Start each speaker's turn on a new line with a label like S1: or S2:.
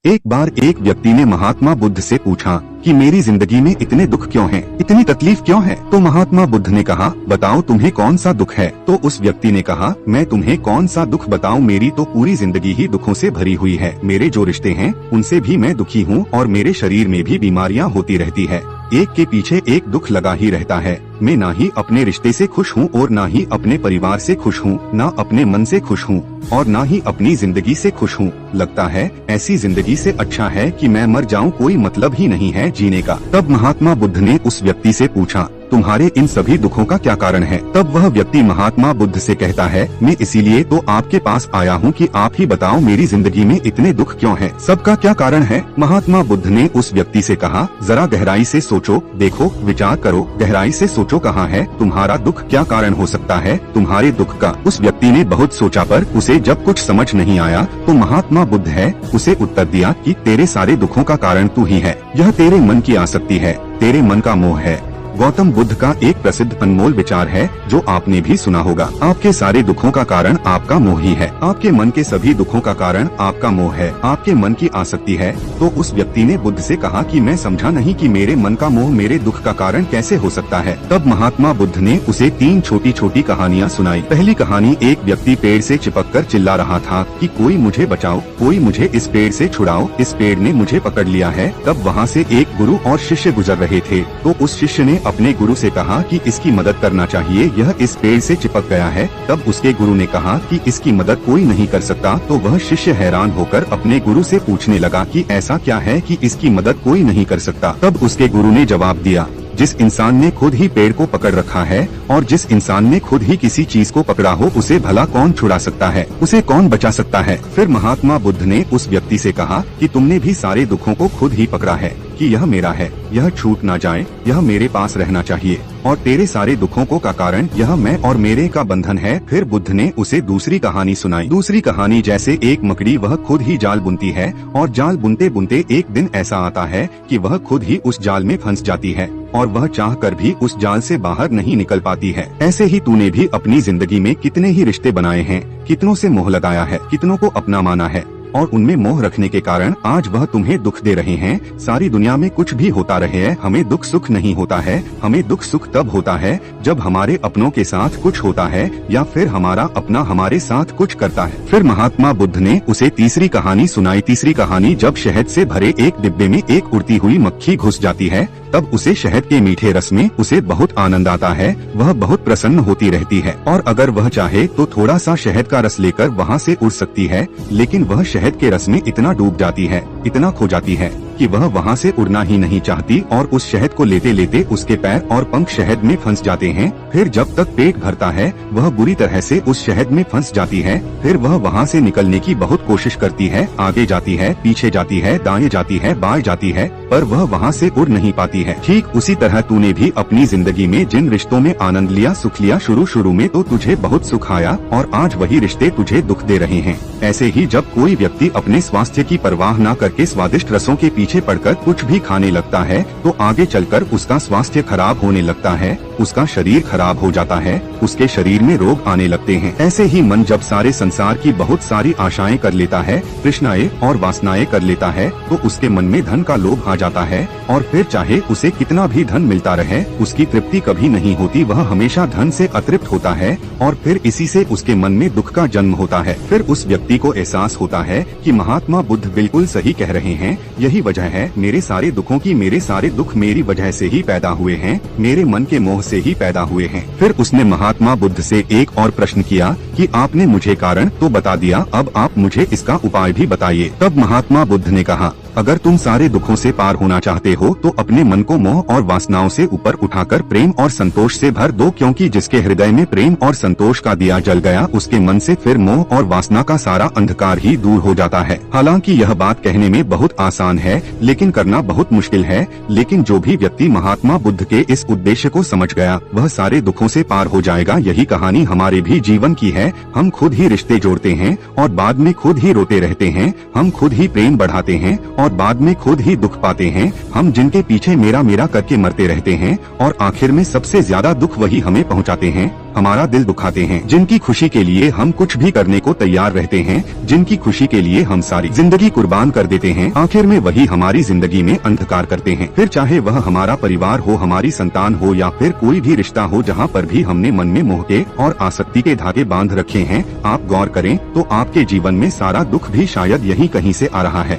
S1: एक बार एक व्यक्ति ने महात्मा बुद्ध से पूछा कि मेरी जिंदगी में इतने दुख क्यों हैं, इतनी तकलीफ क्यों है। तो महात्मा बुद्ध ने कहा, बताओ तुम्हें कौन सा दुख है। तो उस व्यक्ति ने कहा, मैं तुम्हें कौन सा दुख बताऊं, मेरी तो पूरी जिंदगी ही दुखों से भरी हुई है। मेरे जो रिश्ते हैं उनसे भी मैं दुखी हूँ और मेरे शरीर में भी बीमारियाँ होती रहती है। एक के पीछे एक दुख लगा ही रहता है। मैं ना ही अपने रिश्ते से खुश हूँ और ना ही अपने परिवार से खुश हूँ, ना अपने मन से खुश हूँ और ना ही अपनी जिंदगी से खुश हूँ। लगता है ऐसी जिंदगी से अच्छा है कि मैं मर जाऊँ, कोई मतलब ही नहीं है जीने का। तब महात्मा बुद्ध ने उस व्यक्ति से पूछा, तुम्हारे इन सभी दुखों का क्या कारण है। तब वह व्यक्ति महात्मा बुद्ध से कहता है, मैं इसीलिए तो आपके पास आया हूँ कि आप ही बताओ मेरी जिंदगी में इतने दुख क्यों हैं, सबका क्या कारण है। महात्मा बुद्ध ने उस व्यक्ति से कहा, जरा गहराई से सोचो, देखो, विचार करो, गहराई से सोचो कहाँ है तुम्हारा दुख, क्या कारण हो सकता है तुम्हारे दुख का। उस व्यक्ति ने बहुत सोचा पर उसे जब कुछ समझ नहीं आया तो महात्मा बुद्ध है उसे उत्तर दिया कि तेरे सारे दुखों का कारण तू ही है, यह तेरे मन की आसक्ति है, तेरे मन का मोह है। गौतम बुद्ध का एक प्रसिद्ध अनमोल विचार है जो आपने भी सुना होगा, आपके सारे दुखों का कारण आपका मोह ही है। आपके मन के सभी दुखों का कारण आपका मोह है, आपके मन की आसक्ति है। तो उस व्यक्ति ने बुद्ध से कहा कि मैं समझा नहीं कि मेरे मन का मोह मेरे दुख का कारण कैसे हो सकता है। तब महात्मा बुद्ध ने उसे 3 छोटी छोटी कहानियाँ सुनाई। पहली कहानी, एक व्यक्ति पेड़ से चिपककर चिल्ला रहा था कि कोई मुझे बचाओ, कोई मुझे इस पेड़ से छुड़ाओ, इस पेड़ ने मुझे पकड़ लिया है। तब वहाँ से एक गुरु और शिष्य गुजर रहे थे। तो उस शिष्य ने अपने गुरु से कहा कि इसकी मदद करना चाहिए, यह इस पेड़ से चिपक गया है। तब उसके गुरु ने कहा कि इसकी मदद कोई नहीं कर सकता। तो वह शिष्य हैरान होकर अपने गुरु से पूछने लगा कि ऐसा क्या है कि इसकी मदद कोई नहीं कर सकता। तब उसके गुरु ने जवाब दिया, जिस इंसान ने खुद ही पेड़ को पकड़ रखा है और जिस इंसान ने खुद ही किसी चीज को पकड़ा हो, उसे भला कौन छुड़ा सकता है, उसे कौन बचा सकता है। फिर महात्मा बुद्ध ने उस व्यक्ति से कहा कि तुमने भी सारे दुखों को खुद ही पकड़ा है कि यह मेरा है, यह छूट ना जाए, यह मेरे पास रहना चाहिए और तेरे सारे दुखों को का कारण यह मैं और मेरे का बंधन है। फिर बुद्ध ने उसे दूसरी कहानी सुनाई। दूसरी कहानी, जैसे एक मकड़ी वह खुद ही जाल बुनती है और जाल बुनते बुनते एक दिन ऐसा आता है कि वह खुद ही उस जाल में फंस जाती है और वह चाह कर भी उस जाल से बाहर नहीं निकल पाती है। ऐसे ही तूने भी अपनी जिंदगी में कितने ही रिश्ते बनाए हैं, कितनों से मोह लगाया है, कितनों को अपना माना है और उनमें मोह रखने के कारण आज वह तुम्हें दुख दे रहे हैं। सारी दुनिया में कुछ भी होता रहे, हमें दुख सुख नहीं होता है। हमें दुख सुख तब होता है जब हमारे अपनों के साथ कुछ होता है या फिर हमारा अपना हमारे साथ कुछ करता है। फिर महात्मा बुद्ध ने उसे तीसरी कहानी सुनाई। तीसरी कहानी, जब शहद से भरे एक डिब्बे में एक उड़ती हुई मक्खी घुस जाती है तब उसे शहद के मीठे रस में उसे बहुत आनंद आता है, वह बहुत प्रसन्न होती रहती है और अगर वह चाहे तो थोड़ा सा शहद का रस लेकर वहाँ से उड़ सकती है, लेकिन वह शहद के रस में इतना डूब जाती है, इतना खो जाती है कि वह वहाँ से उड़ना ही नहीं चाहती और उस शहद को लेते लेते उसके पैर और पंख शहद में फंस जाते हैं। फिर जब तक पेट भरता है वह बुरी तरह से उस शहद में फंस जाती है। फिर वह वहाँ से निकलने की बहुत कोशिश करती है, आगे जाती है, पीछे जाती है, दाएं जाती है, बाएं जाती है, पर वह वहाँ से उड़ नहीं पाती है। ठीक उसी तरह तूने भी अपनी जिंदगी में जिन रिश्तों में आनंद लिया, सुख लिया, शुरू में तो तुझे बहुत सुख आया और आज वही रिश्ते तुझे दुख दे रहे हैं। ऐसे ही जब कोई व्यक्ति अपने स्वास्थ्य की परवाह न करके स्वादिष्ट रसों के पीछे पड़कर कुछ भी खाने लगता है तो आगे चलकर उसका स्वास्थ्य खराब होने लगता है, उसका शरीर खराब हो जाता है, उसके शरीर में रोग आने लगते हैं। ऐसे ही मन जब सारे संसार की बहुत सारी आशाएं कर लेता है, तृष्णाएं और वासनाएं कर लेता है तो उसके मन में धन का लोभ आ जाता है और फिर चाहे उसे कितना भी धन मिलता रहे उसकी तृप्ति कभी नहीं होती, वह हमेशा धन से अतृप्त होता है और फिर इसी से उसके मन में दुख का जन्म होता है। फिर उस व्यक्ति को एहसास होता है कि महात्मा बुद्ध बिल्कुल सही कह रहे हैं, यही वजह है मेरे सारे दुखों की, मेरे सारे दुख मेरी वजह से ही पैदा हुए हैं, मेरे मन के मोह से ही पैदा हुए हैं। फिर उसने महात्मा बुद्ध से एक और प्रश्न किया कि आपने मुझे कारण तो बता दिया, अब आप मुझे इसका उपाय भी बताइए। तब महात्मा बुद्ध ने कहा, अगर तुम सारे दुखों से पार होना चाहते हो तो अपने मन को मोह और वासनाओं से ऊपर उठाकर प्रेम और संतोष से भर दो, क्योंकि जिसके हृदय में प्रेम और संतोष का दिया जल गया उसके मन से फिर मोह और वासना का सारा अंधकार ही दूर हो जाता है। हालांकि यह बात कहने में बहुत आसान है लेकिन करना बहुत मुश्किल है। लेकिन जो भी व्यक्ति महात्मा बुद्ध के इस उद्देश्य को समझ गया वह सारे दुखों से पार हो जाएगा। यही कहानी हमारे भी जीवन की है। हम खुद ही रिश्ते जोड़ते हैं और बाद में खुद ही रोते रहते हैं, हम खुद ही प्रेम बढ़ाते हैं और और बाद में खुद ही दुख पाते हैं। हम जिनके पीछे मेरा मेरा करके मरते रहते हैं और आखिर में सबसे ज्यादा दुख वही हमें पहुंचाते हैं, हमारा दिल दुखाते हैं। जिनकी खुशी के लिए हम कुछ भी करने को तैयार रहते हैं, जिनकी खुशी के लिए हम सारी जिंदगी कुर्बान कर देते हैं, आखिर में वही हमारी जिंदगी में अंधकार करते हैं। फिर चाहे वह हमारा परिवार हो, हमारी संतान हो या फिर कोई भी रिश्ता हो, जहाँ पर भी हमने मन में मोह के और आसक्ति के धागे बांध रखे हैं, आप गौर करें तो आपके जीवन में सारा दुख भी शायद यही कहीं से आ रहा है।